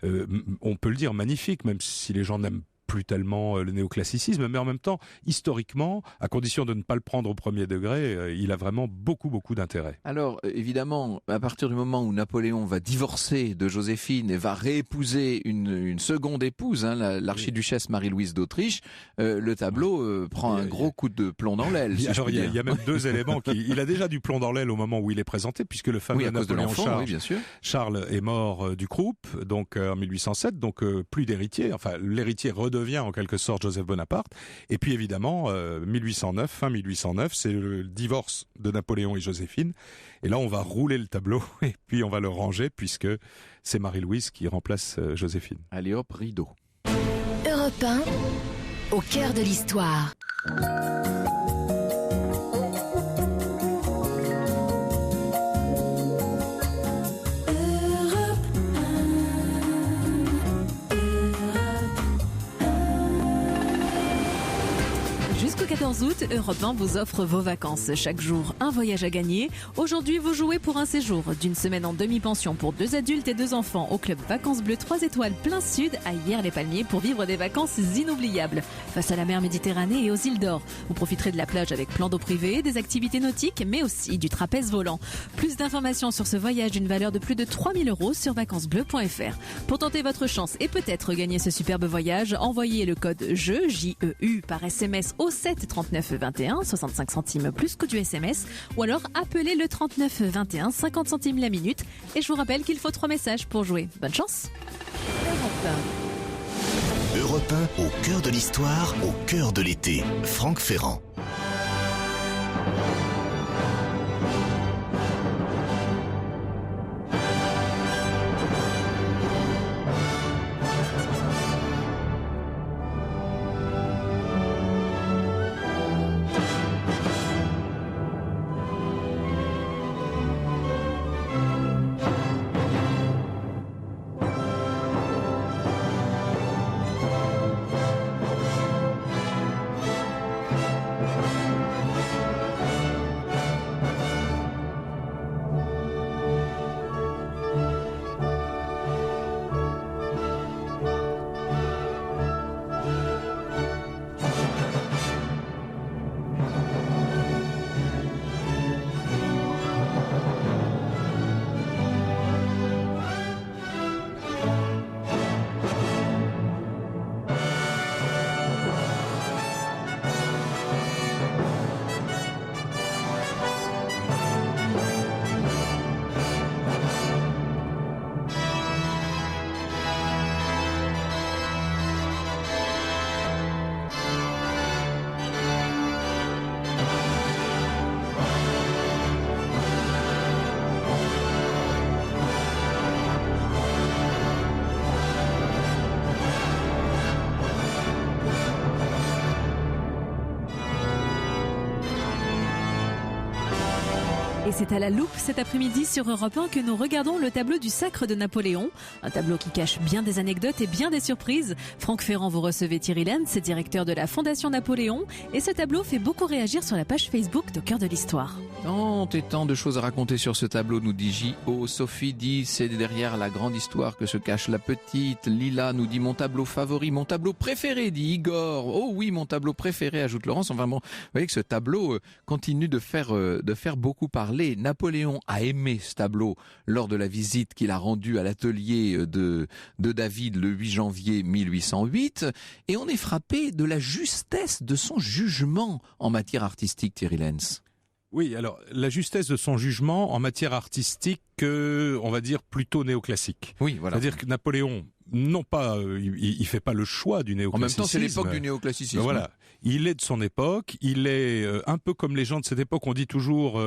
[SPEAKER 5] on peut le dire, magnifique, même si les gens n'aiment plus tellement le néoclassicisme, mais en même temps, historiquement, à condition de ne pas le prendre au premier degré, il a vraiment beaucoup d'intérêt.
[SPEAKER 3] Alors, évidemment, à partir du moment où Napoléon va divorcer de Joséphine et va réépouser une seconde épouse, l'archiduchesse Marie-Louise d'Autriche, le tableau prend un gros coup de plomb dans l'aile.
[SPEAKER 5] Il y a même deux éléments. Il a déjà du plomb dans l'aile au moment où il est présenté, puisque le fameux Napoléon Charles est mort du croup, donc en 1807, donc plus d'héritier. Enfin, l'héritier redevient en quelque sorte Joseph Bonaparte. Et puis évidemment, fin 1809, c'est le divorce de Napoléon et Joséphine. Et là, on va rouler le tableau et puis on va le ranger puisque c'est Marie-Louise qui remplace Joséphine.
[SPEAKER 3] Allez hop, rideau.
[SPEAKER 4] Europe 1, au cœur de l'histoire.
[SPEAKER 2] Jusqu'au 14 août, Europe 1 vous offre vos vacances. Chaque jour, un voyage à gagner. Aujourd'hui, vous jouez pour un séjour d'une semaine en demi-pension pour 2 adultes et 2 enfants au club Vacances Bleues 3 étoiles plein sud à Hyères-les-Palmiers pour vivre des vacances inoubliables. Face à la mer Méditerranée et aux îles d'Or. Vous profiterez de la plage avec plan d'eau privé, des activités nautiques, mais aussi du trapèze volant. Plus d'informations sur ce voyage d'une valeur de plus de 3 000 € sur vacancesbleues.fr. Pour tenter votre chance et peut-être gagner ce superbe voyage, envoyez le code JEU, J-E-U, par SMS au 7 39 21, 65 centimes plus coût du SMS, ou alors appelez le 39 21, 50 centimes la minute. Et je vous rappelle qu'il faut 3 messages pour jouer. Bonne chance.
[SPEAKER 1] Europe 1, au cœur de l'histoire, au cœur de l'été. Franck Ferrand.
[SPEAKER 2] Et c'est à la loupe cet après-midi sur Europe 1 que nous regardons le tableau du sacre de Napoléon. Un tableau qui cache bien des anecdotes et bien des surprises. Franck Ferrand, vous recevez Thierry Lenz, directeur de la Fondation Napoléon. Et ce tableau fait beaucoup réagir sur la page Facebook de Cœur de l'Histoire.
[SPEAKER 3] Tant et tant de choses à raconter sur ce tableau, nous dit J.O. Sophie dit, c'est derrière la grande histoire que se cache la petite. Lila nous dit, mon tableau favori, mon tableau préféré, dit Igor. Oh oui, mon tableau préféré, ajoute Laurence. Enfin bon, vous voyez que ce tableau continue de faire beaucoup parler. Napoléon a aimé ce tableau lors de la visite qu'il a rendue à l'atelier de David le 8 janvier 1808. Et on est frappé de la justesse de son jugement en matière artistique, Thierry Lenz.
[SPEAKER 5] Oui, alors la justesse de son jugement en matière artistique, on va dire plutôt néoclassique.
[SPEAKER 3] Oui, voilà.
[SPEAKER 5] C'est-à-dire que Napoléon non pas, il fait pas le choix du néoclassicisme.
[SPEAKER 3] En même temps, c'est l'époque du néoclassicisme.
[SPEAKER 5] Voilà, il est de son époque. Il est un peu comme les gens de cette époque. On dit toujours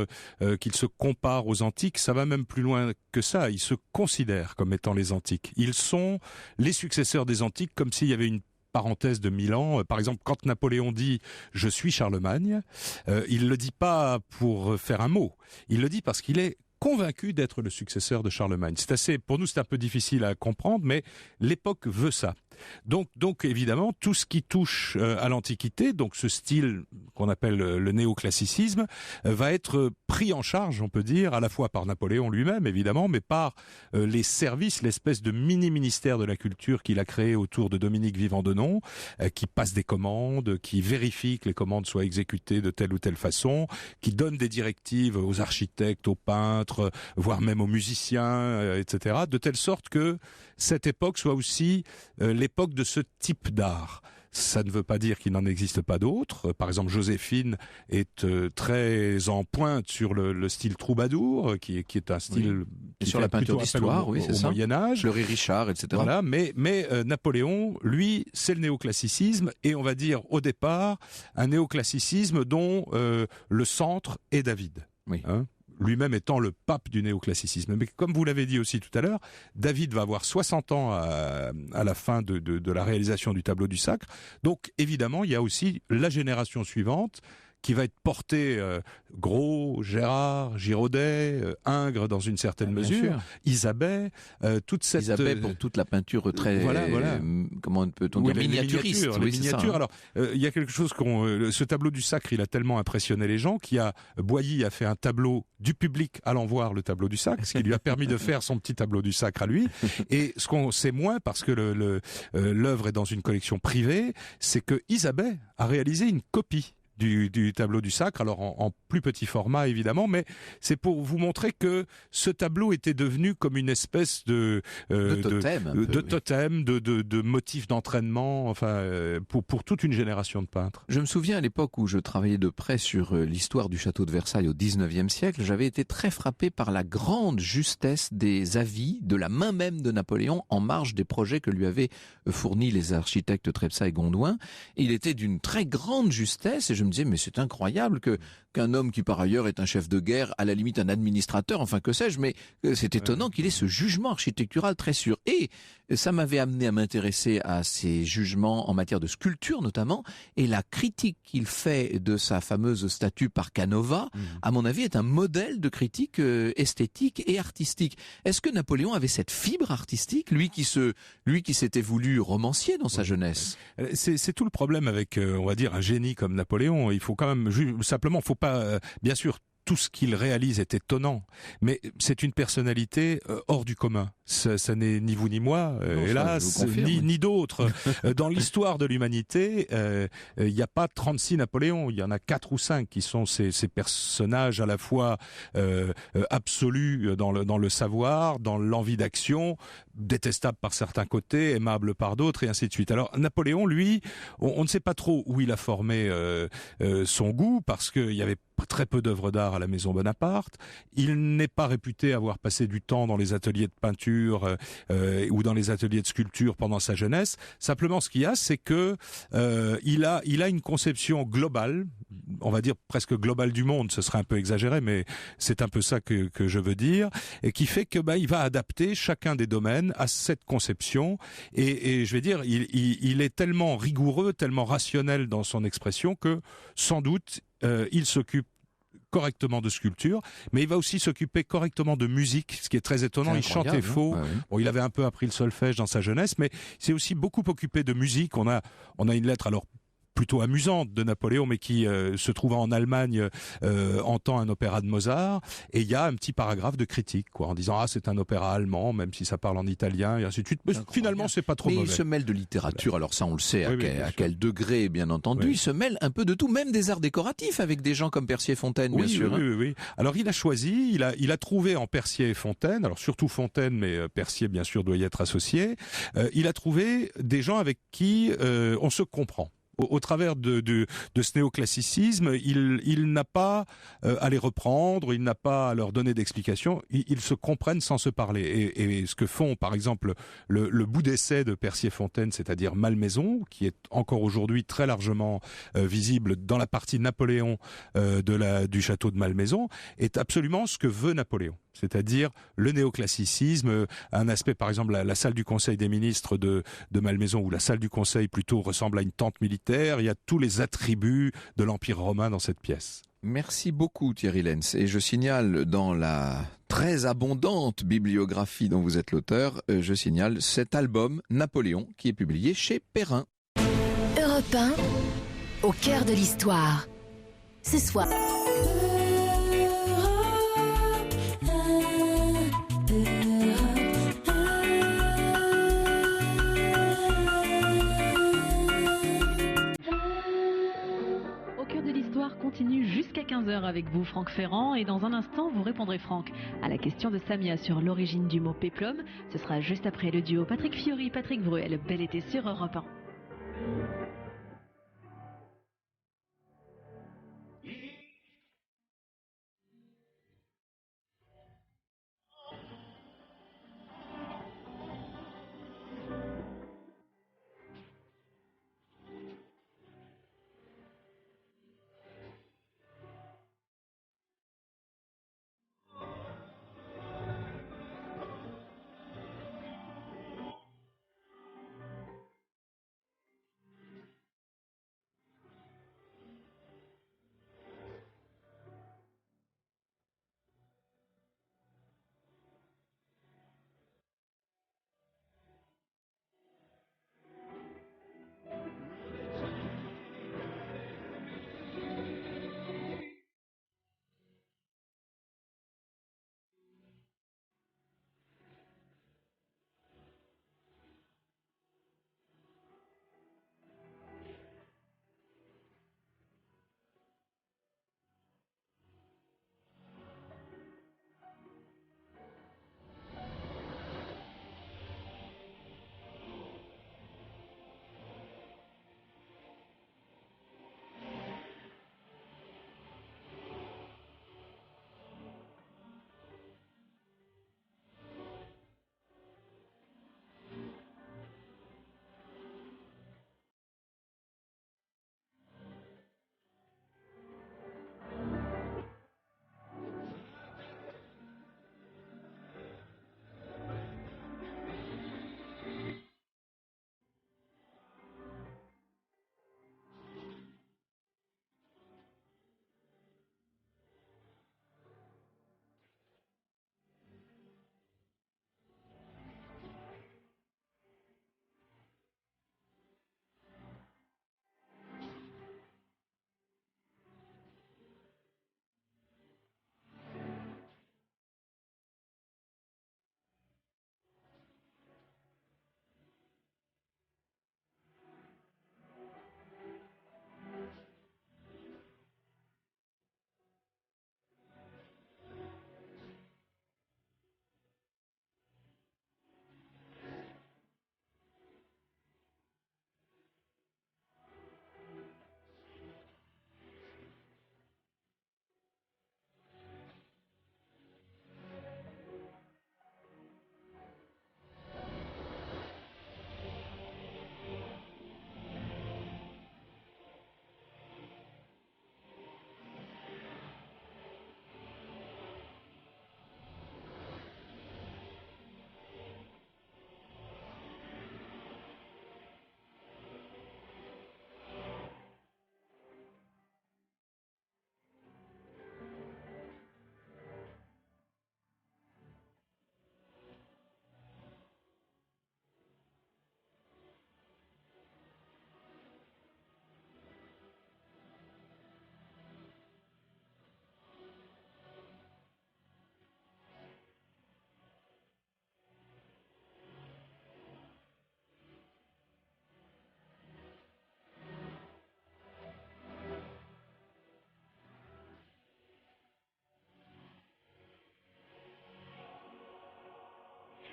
[SPEAKER 5] qu'il se compare aux antiques. Ça va même plus loin que ça. Il se considère comme étant les antiques. Ils sont les successeurs des antiques, comme s'il y avait une parenthèse de 1000 ans. Par exemple, quand Napoléon dit « je suis Charlemagne », il le dit pas pour faire un mot. Il le dit parce qu'il est convaincu d'être le successeur de Charlemagne. Pour nous, c'est un peu difficile à comprendre, mais l'époque veut ça. Donc évidemment, tout ce qui touche à l'Antiquité, donc ce style qu'on appelle le néoclassicisme, va être pris en charge, on peut dire, à la fois par Napoléon lui-même, évidemment, mais par les services, l'espèce de mini-ministère de la culture qu'il a créé autour de Dominique Vivant-Denon, qui passe des commandes, qui vérifie que les commandes soient exécutées de telle ou telle façon, qui donne des directives aux architectes, aux peintres, voire même aux musiciens, etc., de telle sorte que cette époque soit aussi l'époque de ce type d'art. Ça ne veut pas dire qu'il n'en existe pas d'autres. Par exemple, Joséphine est très en pointe sur le style troubadour, qui est un style qui
[SPEAKER 3] sur la peinture d'histoire, oui, c'est ça.
[SPEAKER 5] Au Moyen-Âge.
[SPEAKER 3] Fleury Richard, etc.
[SPEAKER 5] Voilà, mais Napoléon, lui, c'est le néoclassicisme, et on va dire au départ un néoclassicisme dont le centre est David.
[SPEAKER 3] Oui.
[SPEAKER 5] Lui-même étant le pape du néoclassicisme. Mais comme vous l'avez dit aussi tout à l'heure, David va avoir 60 ans à la fin de la réalisation du tableau du Sacre. Donc évidemment, il y a aussi la génération suivante qui va être portée Gros, Gérard, Girodet, Ingres dans une certaine mesure, Isabey, toute cette...
[SPEAKER 3] Isabey pour toute la peinture très... Voilà. Comment peut-on dire, miniaturiste.
[SPEAKER 5] Les miniatures. Alors, il y a quelque chose ce tableau du Sacre, il a tellement impressionné les gens Boilly a fait un tableau du public allant voir le tableau du Sacre, ce qui lui a permis de faire son petit tableau du Sacre à lui. Et ce qu'on sait moins, parce que l'œuvre est dans une collection privée, c'est que Isabey a réalisé une copie du tableau du Sacre, alors en plus petit format évidemment, mais c'est pour vous montrer que ce tableau était devenu comme une espèce de totem, de motif d'entraînement, enfin pour toute une génération de peintres.
[SPEAKER 3] Je me souviens à l'époque où je travaillais de près sur l'histoire du château de Versailles au XIXe siècle, j'avais été très frappé par la grande justesse des avis de la main même de Napoléon en marge des projets que lui avaient fournis les architectes Trepsat et Gondouin. Il était d'une très grande justesse, et je me disais, mais c'est incroyable qu'un homme qui par ailleurs est un chef de guerre, à la limite un administrateur, enfin que sais-je, mais c'est étonnant qu'il ait ce jugement architectural très sûr. Et ça m'avait amené à m'intéresser à ces jugements en matière de sculpture notamment, et la critique qu'il fait de sa fameuse statue par Canova, à mon avis, est un modèle de critique esthétique et artistique. Est-ce que Napoléon avait cette fibre artistique, lui qui s'était voulu romancier dans sa jeunesse?
[SPEAKER 5] C'est tout le problème avec, on va dire, un génie comme Napoléon. Il faut quand même simplement, faut pas, bien sûr, tout ce qu'il réalise est étonnant, mais c'est une personnalité hors du commun. Ça n'est ni vous ni moi, hélas, ni d'autres. Dans l'histoire de l'humanité, il n'y a pas 36 Napoléons, il y en a 4 ou 5 qui sont ces personnages à la fois absolus dans le savoir, dans l'envie d'action, détestables par certains côtés, aimables par d'autres, et ainsi de suite. Alors Napoléon, lui, on ne sait pas trop où il a formé son goût, parce qu'il y avait très peu d'œuvres d'art à la Maison Bonaparte. Il n'est pas réputé avoir passé du temps dans les ateliers de peinture ou dans les ateliers de sculpture pendant sa jeunesse. Simplement, ce qu'il y a, c'est que il a une conception globale, on va dire presque globale du monde. Ce serait un peu exagéré, mais c'est un peu ça que je veux dire, et qui fait que il va adapter chacun des domaines à cette conception. Et je vais dire, il est tellement rigoureux, tellement rationnel dans son expression que sans doute il s'occupe correctement de sculpture, mais il va aussi s'occuper correctement de musique, ce qui est très étonnant. Il chantait faux. Ouais. Bon, il avait un peu appris le solfège dans sa jeunesse, mais il s'est aussi beaucoup occupé de musique. On a une lettre, alors plutôt amusante, de Napoléon, mais qui se trouvant en Allemagne entend un opéra de Mozart, et il y a un petit paragraphe de critique, en disant c'est un opéra allemand, même si ça parle en italien, et ainsi de suite. Mais finalement, c'est pas trop mauvais.
[SPEAKER 3] Mais il se mêle de littérature, alors ça on le sait, à quel degré, bien entendu. Il se mêle un peu de tout, même des arts décoratifs, avec des gens comme Percier-Fontaine, bien sûr.
[SPEAKER 5] Oui. Alors il a choisi, il a trouvé en Percier et Fontaine, alors surtout Fontaine, mais Percier bien sûr doit y être associé, il a trouvé des gens avec qui on se comprend. au travers de ce néoclassicisme, il n'a pas à les reprendre, il n'a pas à leur donner d'explications, ils se comprennent sans se parler. Et ce que font, par exemple, le bout d'essai de Percier-Fontaine, c'est-à-dire Malmaison, qui est encore aujourd'hui très largement visible dans la partie Napoléon du château de Malmaison, est absolument ce que veut Napoléon. C'est-à-dire le néoclassicisme, un aspect, par exemple, la salle du Conseil des ministres de Malmaison, où la salle du Conseil plutôt ressemble à une tente militaire. Il y a tous les attributs de l'Empire romain dans cette pièce.
[SPEAKER 3] Merci beaucoup Thierry Lenz. Et je signale dans la très abondante bibliographie dont vous êtes l'auteur, je signale cet album Napoléon qui est publié chez Perrin.
[SPEAKER 4] Europe 1, au cœur de l'histoire. Ce soir.
[SPEAKER 2] Continue jusqu'à 15h avec vous, Franck Ferrand, et dans un instant, vous répondrez, Franck, à la question de Samia sur l'origine du mot péplum. Ce sera juste après le duo Patrick Fiori, Patrick Bruel. Bel été sur Europe 1.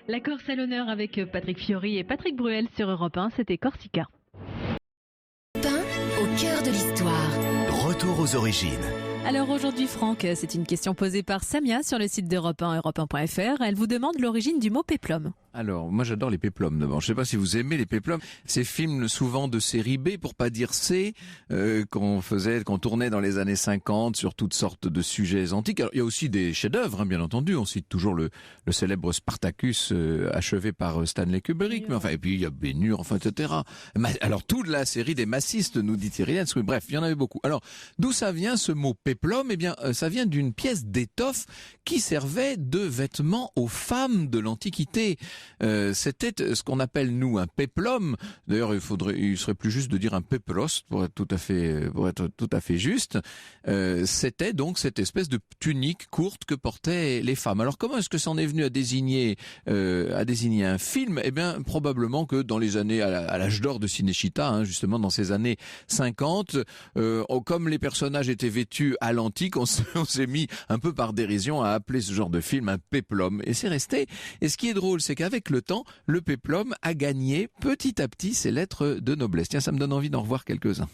[SPEAKER 2] La Corse à l'honneur avec Patrick Fiori et Patrick Bruel sur Europe 1, c'était Corsica.
[SPEAKER 1] aux origines.
[SPEAKER 2] Alors aujourd'hui, Franck, c'est une question posée par Samia sur le site d'Europe 1, europe1.fr. Elle vous demande l'origine du mot péplum.
[SPEAKER 3] Alors, moi j'adore les péplums d'abord. Je sais pas si vous aimez les péplums. Ces films souvent de série B, pour pas dire C, qu'on tournait dans les années 50 sur toutes sortes de sujets antiques. Alors, il y a aussi des chefs-d'œuvre, hein, bien entendu. On cite toujours le célèbre Spartacus achevé par Stanley Kubrick. Mais enfin, et puis il y a Ben-Hur, enfin, etc. Alors, toute la série des massistes, nous dit Thierry Lenz. Bref, il y en avait beaucoup. Alors, d'où ça vient ce mot péplum? Eh bien, ça vient d'une pièce d'étoffe qui servait de vêtement aux femmes de l'Antiquité. C'était ce qu'on appelle nous un péplum. D'ailleurs, il serait plus juste de dire un péplos pour être tout à fait juste. C'était donc cette espèce de tunique courte que portaient les femmes. Alors comment est-ce que ça en est venu à désigner un film? Eh bien, probablement que dans les années à l'âge d'or de Cinecittà, hein, justement dans ces années 50, comme les personnages étaient vêtus à l'antique, on s'est mis un peu par dérision à appeler ce genre de film un péplum. Et c'est resté. Et ce qui est drôle, c'est qu'avec le temps, le péplum a gagné petit à petit ses lettres de noblesse. Tiens, ça me donne envie d'en revoir quelques-uns.